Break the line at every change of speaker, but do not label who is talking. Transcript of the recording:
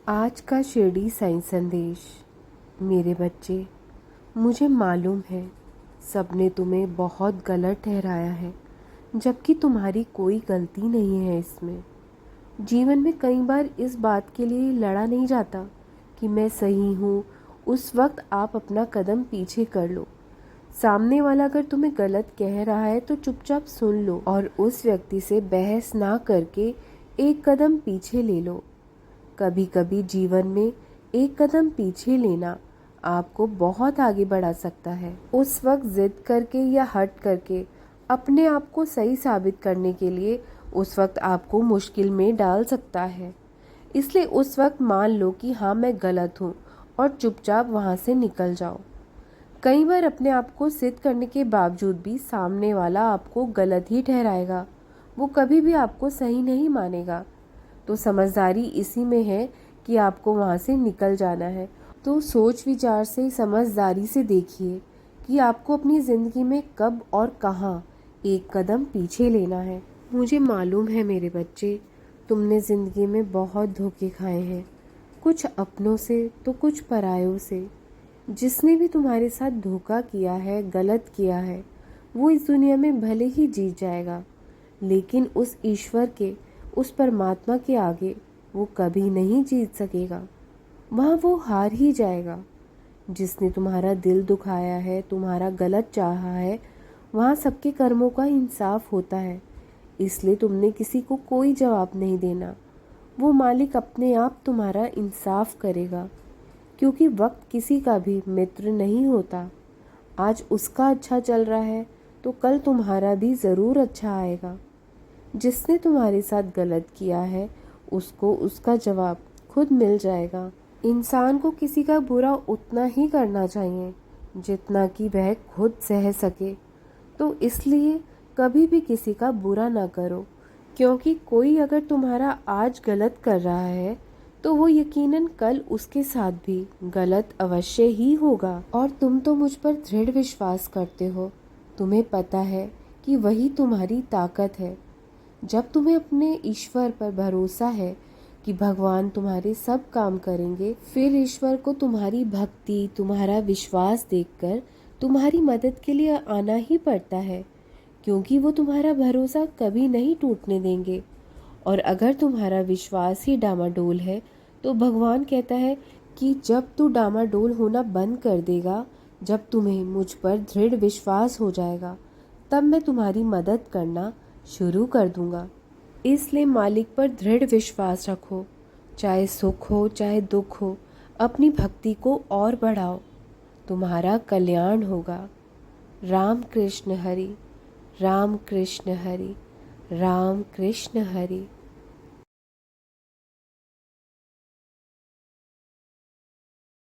आज का शिरडी साईं संदेश। मेरे बच्चे, मुझे मालूम है सबने तुम्हें बहुत गलत ठहराया है, जबकि तुम्हारी कोई गलती नहीं है इसमें। जीवन में कई बार इस बात के लिए लड़ा नहीं जाता कि मैं सही हूँ। उस वक्त आप अपना कदम पीछे कर लो। सामने वाला अगर तुम्हें गलत कह रहा है तो चुपचाप सुन लो और उस व्यक्ति से बहस ना करके एक कदम पीछे ले लो। कभी कभी जीवन में एक कदम पीछे लेना आपको बहुत आगे बढ़ा सकता है। उस वक्त जिद करके या हट करके अपने आप को सही साबित करने के लिए उस वक्त आपको मुश्किल में डाल सकता है। इसलिए उस वक्त मान लो कि हाँ, मैं गलत हूँ और चुपचाप वहाँ से निकल जाओ। कई बार अपने आप को सिद्ध करने के बावजूद भी सामने वाला आपको गलत ही ठहराएगा। वो कभी भी आपको सही नहीं मानेगा। तो समझदारी इसी में है कि आपको वहाँ से निकल जाना है। तो सोच विचार से समझदारी से देखिए कि आपको अपनी ज़िंदगी में कब और कहाँ एक कदम पीछे लेना है। मुझे मालूम है मेरे बच्चे, तुमने ज़िंदगी में बहुत धोखे खाए हैं, कुछ अपनों से तो कुछ परायों से। जिसने भी तुम्हारे साथ धोखा किया है, गलत किया है, वो इस दुनिया में भले ही जीत जाएगा, लेकिन उस ईश्वर के, उस परमात्मा के आगे वो कभी नहीं जीत सकेगा। वहाँ वो हार ही जाएगा। जिसने तुम्हारा दिल दुखाया है, तुम्हारा गलत चाहा है, वहाँ सबके कर्मों का इंसाफ होता है। इसलिए तुमने किसी को कोई जवाब नहीं देना। वो मालिक अपने आप तुम्हारा इंसाफ करेगा, क्योंकि वक्त किसी का भी मित्र नहीं होता। आज उसका अच्छा चल रहा है तो कल तुम्हारा भी ज़रूर अच्छा आएगा। जिसने तुम्हारे साथ गलत किया है उसको उसका जवाब खुद मिल जाएगा। इंसान को किसी का बुरा उतना ही करना चाहिए जितना कि वह खुद सह सके। तो इसलिए कभी भी किसी का बुरा ना करो, क्योंकि कोई अगर तुम्हारा आज गलत कर रहा है तो वो यकीनन कल उसके साथ भी गलत अवश्य ही होगा। और तुम तो मुझ पर दृढ़ विश्वास करते हो। तुम्हें पता है कि वही तुम्हारी ताकत है। जब तुम्हें अपने ईश्वर पर भरोसा है कि भगवान तुम्हारे सब काम करेंगे, फिर ईश्वर को तुम्हारी भक्ति, तुम्हारा विश्वास देखकर तुम्हारी मदद के लिए आना ही पड़ता है, क्योंकि वो तुम्हारा भरोसा कभी नहीं टूटने देंगे। और अगर तुम्हारा विश्वास ही डामाडोल है तो भगवान कहता है कि जब तू डामाडोल होना बंद कर देगा, जब तुम्हें मुझ पर दृढ़ विश्वास हो जाएगा, तब मैं तुम्हारी मदद करना शुरू कर दूंगा। इसलिए मालिक पर दृढ़ विश्वास रखो, चाहे सुख हो चाहे दुख हो। अपनी भक्ति को और बढ़ाओ, तुम्हारा कल्याण होगा। राम कृष्ण हरि, राम कृष्ण हरि, राम कृष्ण हरि।